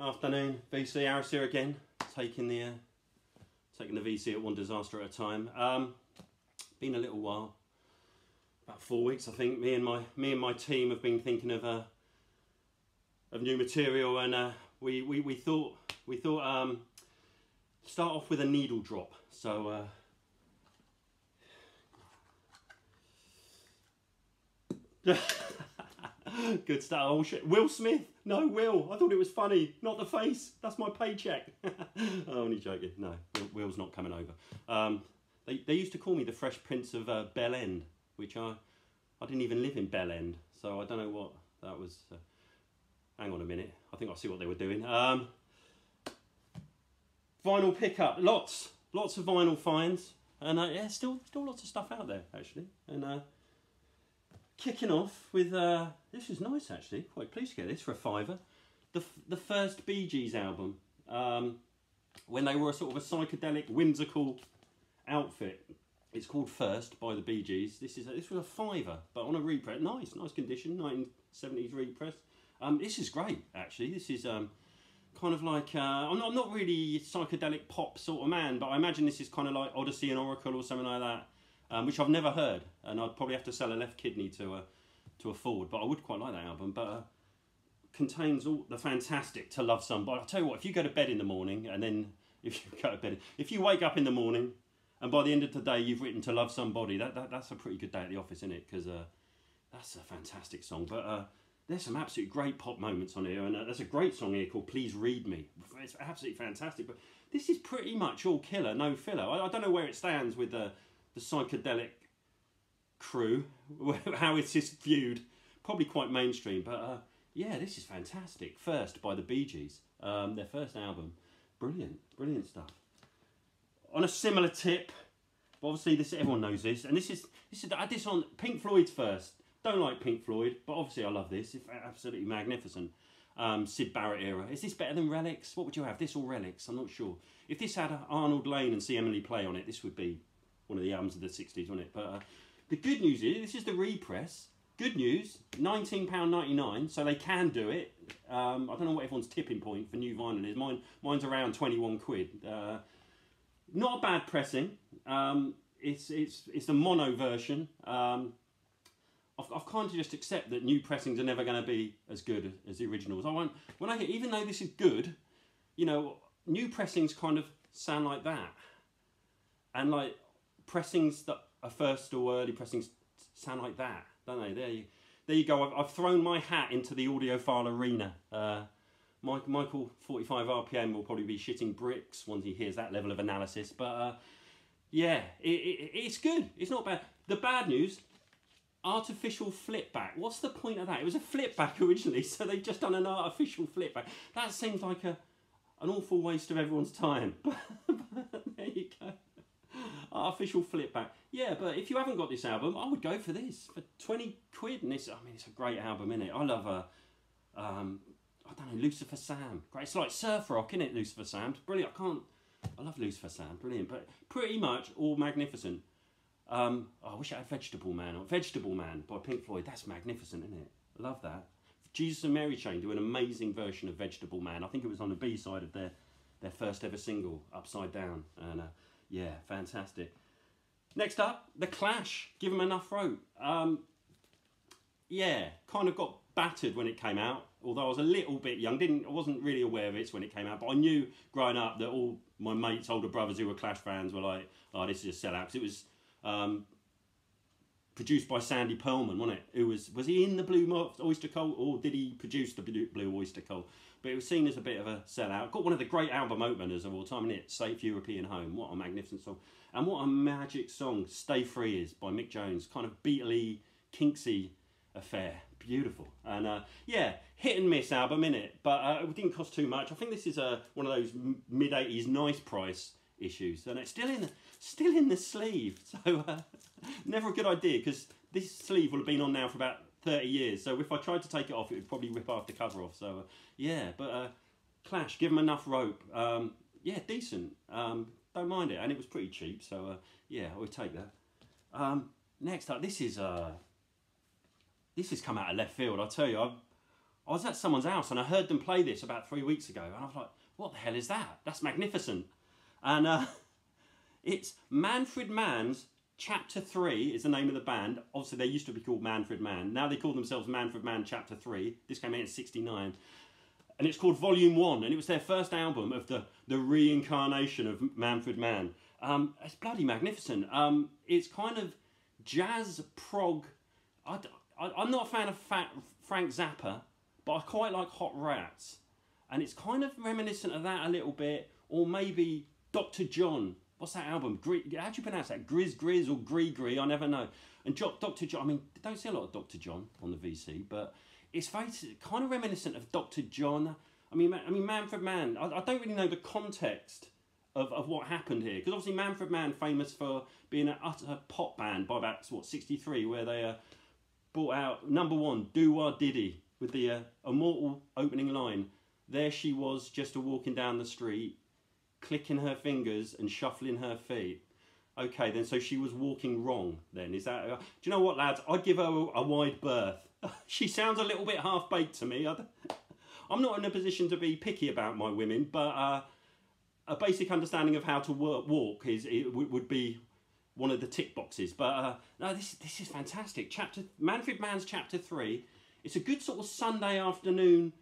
Afternoon, VC Harris here again, taking the VC at one disaster at a time. Been a little while, about 4 weeks I think. Me and my team have been thinking of new material, and we thought start off with a needle drop. So good stuff. Oh shit, Will Smith. No, Will. I thought it was funny, not the face. That's my paycheck. Oh, only joking. No, Will's not coming over. They used to call me the Fresh Prince of Bell End, which I didn't even live in Bell End, so I don't know what that was. Hang on a minute. I think I see what they were doing. Vinyl pickup. Lots of vinyl finds, and yeah, still lots of stuff out there actually. And kicking off with this is nice actually. Quite pleased to get this for a £5. The first Bee Gees album, when they were a sort of a psychedelic, whimsical outfit. It's called First by the Bee Gees. This was a £5, but on a repress. Nice condition, 1970s repress. This is great actually. This is kind of like I'm not really a psychedelic pop sort of man, but I imagine this is kind of like Odyssey and Oracle or something like that. Which I've never heard, and I'd probably have to sell a left kidney to afford. But I would quite like that album. But contains all the fantastic To Love Somebody. I'll tell you what, if you go to bed in the morning, and then if you wake up in the morning, and by the end of the day you've written To Love Somebody, that's a pretty good day at the office, isn't it? Because that's a fantastic song. But there's some absolutely great pop moments on here, and there's a great song here called Please Read Me. It's absolutely fantastic. But this is pretty much all killer, no filler. I don't know where it stands with the psychedelic crew, how it's just viewed, probably quite mainstream, but yeah, this is fantastic. First by the Bee Gees, their first album, brilliant stuff. On a similar tip, obviously everyone knows this, and this is I had this on Pink Floyd's first. Don't like Pink Floyd, but obviously I love this. It's absolutely magnificent. Syd Barrett era. Is this better than Relics? What would you have, this or Relics? I'm not sure. If this had Arnold Lane and See Emily Play on it, this would be one of the albums of the 60s, wasn't it? But the good news is, this is the repress. Good news, £19.99, so they can do it. I don't know what everyone's tipping point for new vinyl is. Mine's around 21 quid. Not a bad pressing. It's the mono version. I've kind of just accept that new pressings are never going to be as good as the originals. When I hear, even though this is good, you know, new pressings kind of sound like that, and like pressings that are first or early pressings sound like that, don't they? There you go. I've thrown my hat into the audiophile arena. Michael 45 RPM will probably be shitting bricks once he hears that level of analysis. But yeah, it's good. It's not bad. The bad news, artificial flipback. What's the point of that? It was a flipback originally, so they've just done an artificial flipback. That seems like an awful waste of everyone's time. But there you go. Artificial flipback. Yeah, but if you haven't got this album, I would go for this for 20 quid. And it's a great album, isn't it? I love I don't know, Lucifer Sam. Great. It's like surf rock, isn't it? Lucifer Sam. It's brilliant. I love Lucifer Sam. Brilliant. But pretty much all magnificent. I wish I had Vegetable Man. Vegetable Man by Pink Floyd. That's magnificent, isn't it? I love that. Jesus and Mary Chain do an amazing version of Vegetable Man. I think it was on the B side of their first ever single, Upside Down. And yeah, fantastic. Next up, The Clash, Give 'Em Enough Rope. Yeah, kind of got battered when it came out, although I was a little bit young. I wasn't really aware of it when it came out, but I knew growing up that all my mates, older brothers who were Clash fans were like, oh, this is a sellout. Because it was produced by Sandy Pearlman, wasn't it? Was he in the Blue Oyster Cult, or did he produce the Blue Oyster Cult? But it was seen as a bit of a sellout. Got one of the great album openers of all time, isn't it? Safe European Home. What a magnificent song. And what a magic song Stay Free is by Mick Jones. Kind of Beatley, Kinksy affair. Beautiful. And yeah, hit and miss album, innit? But it didn't cost too much. I think this is one of those mid-80s nice price issues. And it's still in the sleeve. So never a good idea, because this sleeve will have been on now for about 30 years, so if I tried to take it off, it would probably rip half the cover off. So yeah, but Clash, Give 'Em Enough Rope. Yeah, decent. Don't mind it, and it was pretty cheap. So yeah, I would take that. Next up, this has come out of left field. I tell you, I was at someone's house and I heard them play this about 3 weeks ago, and I was like, what the hell is that? That's magnificent. And it's Manfred Mann's Chapter 3 is the name of the band. Obviously, they used to be called Manfred Mann. Now they call themselves Manfred Mann Chapter 3. This came out in '69. And it's called Volume 1, and it was their first album of the reincarnation of Manfred Mann. It's bloody magnificent. It's kind of jazz prog. I'm not a fan of Frank Zappa, but I quite like Hot Rats. And it's kind of reminiscent of that a little bit, or maybe Dr. John. What's that album? How do you pronounce that? Grizz or Gree? I never know. And Dr. John, I mean, I don't see a lot of Dr. John on the VC, but it's very kind of reminiscent of Dr. John. I mean, Manfred Mann. I don't really know the context of what happened here, because obviously Manfred Mann famous for being an utter pop band by about '63, where they brought out #1 Do Wah Diddy with the immortal opening line. There she was, just walking down the street, clicking her fingers and shuffling her feet. Okay, then, so she was walking wrong then. Is that... do you know what, lads? I'd give her a wide berth. She sounds a little bit half-baked to me. I'm not in a position to be picky about my women, but a basic understanding of how to walk would be one of the tick boxes. But no, this is fantastic. Manfred Mann's Chapter 3. It's a good sort of Sunday afternoon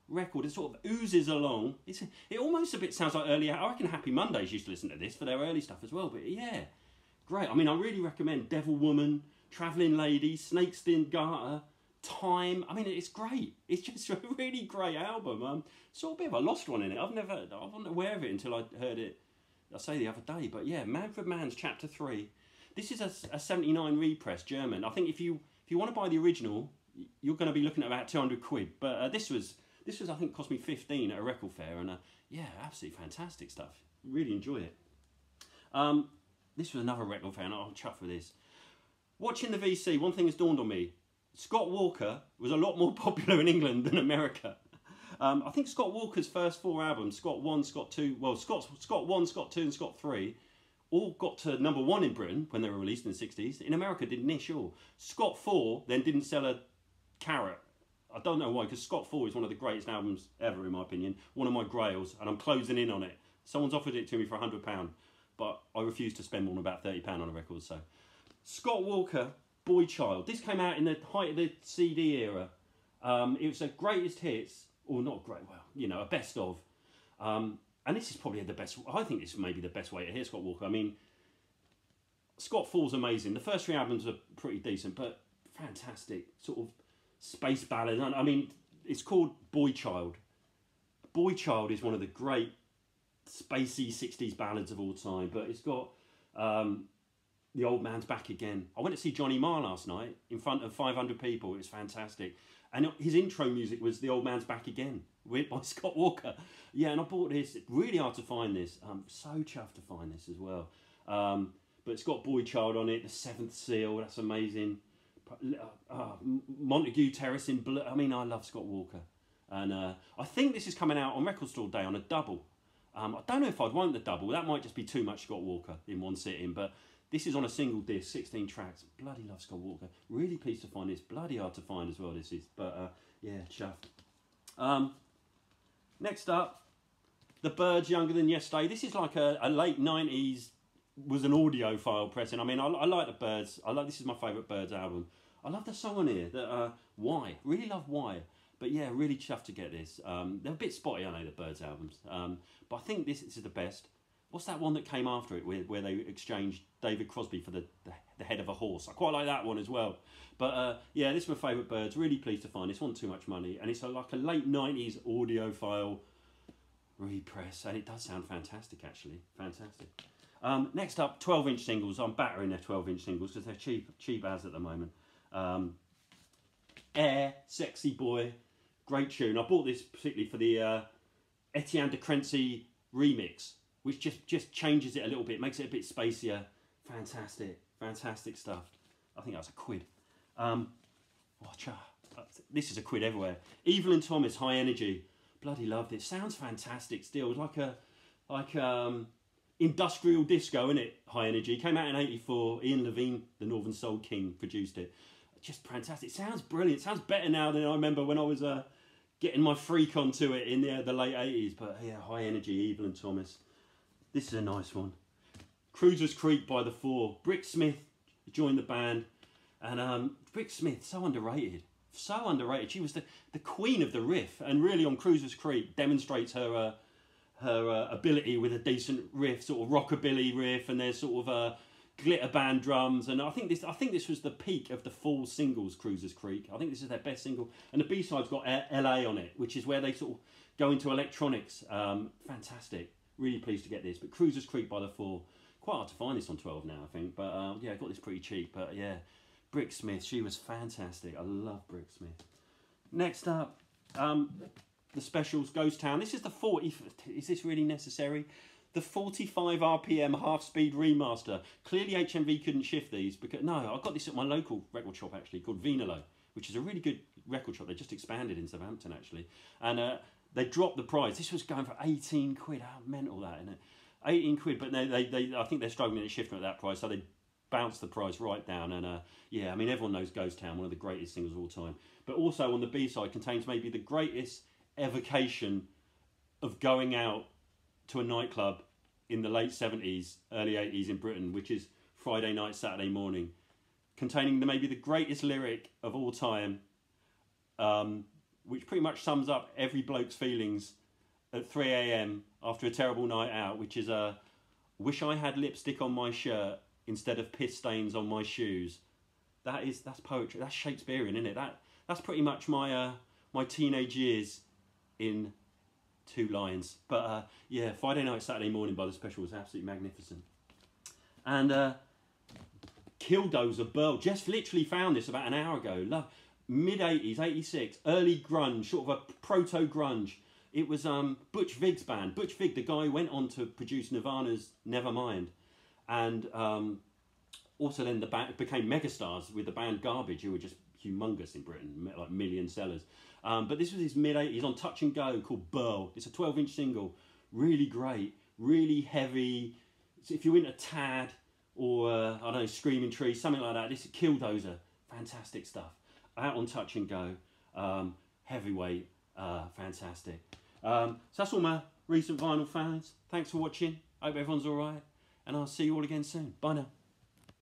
record. It sort of oozes along. It almost a bit sounds like earlier. I reckon Happy Mondays used to listen to this for their early stuff as well. But yeah, great. I mean, I really recommend Devil Woman, Travelling Lady, Snakeskin Garter, Time. I mean, it's great. It's just a really great album. Sort of a bit of a lost one in it. I wasn't aware of it until I heard it, I say, the other day. But yeah, Manfred Mann's Chapter 3. This is a '79 repress, German. I think if you want to buy the original, you're going to be looking at about 200 quid. But this was I think cost me 15 at a record fair, and yeah, absolutely fantastic stuff. Really enjoyed it. This was another record fair, and I'll chuff with this. Watching the VC, one thing has dawned on me. Scott Walker was a lot more popular in England than America. I think Scott Walker's first 4 albums, Scott 1, Scott 2, well, Scott 1, Scott 2 and Scott 3, all got to #1 in Britain when they were released in the 60s. In America, didn't niche all. Scott 4 then didn't sell a carrot. I don't know why, because Scott 4 is one of the greatest albums ever, in my opinion. One of my grails, and I'm closing in on it. Someone's offered it to me for £100, but I refuse to spend more than about £30 on a record. So, Scott Walker, Boy Child. This came out in the height of the CD era. It was a greatest hits, or not great, well, you know, a best of. And this is probably the best, I think this may be the best way to hear Scott Walker. I mean, Scott 4's amazing. The first 3 albums are pretty decent, but fantastic. Sort of space ballad. I mean, it's called Boy Child. Boy Child is one of the great spacey 60s ballads of all time, but it's got The Old Man's Back Again. I went to see Johnny Marr last night in front of 500 people. It was fantastic. And his intro music was The Old Man's Back Again by Scott Walker. Yeah, and I bought this. It's really hard to find this. I'm so chuffed to find this as well. But it's got Boy Child on it, The Seventh Seal. That's amazing. Montague Terrace in Blue. I mean, I love Scott Walker. And I think this is coming out on Record Store Day on a double. I don't know if I'd want the double. That might just be too much Scott Walker in one sitting. But this is on a single disc, 16 tracks. Bloody love Scott Walker. Really pleased to find this. Bloody hard to find as well, this is. But yeah, chuffed. Next up, The Birds, Younger Than Yesterday. This is like a late 90s, was an audiophile pressing. I mean, I like The Birds. This is my favourite Birds album. I love the song on here, Why. Really love Why. But yeah, really chuffed to get this. They're a bit spotty, I know, the Birds albums. But I think this is the best. What's that one that came after it where they exchanged David Crosby for the head of a horse? I quite like that one as well. But yeah, this is my favourite Birds. Really pleased to find this one. Too Much Money. And it's like a late 90s audiophile repress. And it does sound fantastic, actually. Fantastic. Next up, 12-inch singles. I'm battering their 12-inch singles because they're cheap as at the moment. Air, Sexy Boy, great tune. I bought this particularly for the Etienne de Crency remix, which just changes it a little bit, makes it a bit spacier. Fantastic stuff. I think that was a quid. This is a quid everywhere. Evelyn Thomas, High Energy. Bloody loved it. Sounds fantastic still. Like industrial disco, innit? High Energy. Came out in '84. Ian Levine, the Northern Soul King, produced it. Just fantastic. It sounds brilliant. It sounds better now than I remember when I was getting my freak onto it in the late 80s. But yeah, High Energy, Evil and Thomas. This is a nice one. Cruisers Creek by the Four. Brick Smith joined the band. And Brick Smith, so underrated. So underrated. She was the queen of the riff. And really on Cruisers Creek demonstrates her ability with a decent riff, sort of rockabilly riff. And there's sort of glitter band drums. And I think this was the peak of the full singles, Cruisers Creek. I think this is their best single. And the B-side's got LA on it, which is where they sort of go into electronics. Fantastic. Really pleased to get this. But Cruisers Creek by the Four. Quite hard to find this on 12 now, I think. But yeah, I got this pretty cheap. But yeah, Brick Smith, she was fantastic. I love Brick Smith. Next up, the Specials, Ghost Town. This is the 40... Is this really necessary? The 45 RPM half-speed remaster. Clearly HMV couldn't shift these. Because no, I got this at my local record shop, actually, called Vinilo, which is a really good record shop. They just expanded in Southampton, actually. And they dropped the price. This was going for 18 quid. How mental that, isn't it? 18 quid, but they I think they're struggling to shift them at that price, so they bounced the price right down. And yeah, I mean, everyone knows Ghost Town, one of the greatest singles of all time. But also on the B-side contains maybe the greatest evocation of going out to a nightclub in the late 70s, early 80s in Britain, which is Friday Night, Saturday Morning, containing maybe the greatest lyric of all time, which pretty much sums up every bloke's feelings at 3 a.m. after a terrible night out, which is wish I had lipstick on my shirt instead of piss stains on my shoes. That's poetry. That's Shakespearean, isn't it? That's pretty much my my teenage years in 2 lines. But yeah, Friday Night, Saturday Morning by the Special was absolutely magnificent. And Killdozer Burl, just literally found this about an hour ago. Mid-80s, 86, early grunge, sort of a proto-grunge. It was Butch Vig's band. Butch Vig, the guy who went on to produce Nirvana's Nevermind. And also then the band became megastars with the band Garbage, who were just humongous in Britain, like million sellers. But this was his mid-80s on Touch and Go called Burl. It's a 12-inch single. Really great, really heavy. So if you're into Tad or, I don't know, Screaming Trees, something like that, this is Killdozer. Fantastic stuff. Out on Touch and Go. Heavyweight. Fantastic. So that's all my recent vinyl fans. Thanks for watching. Hope everyone's alright. And I'll see you all again soon. Bye now.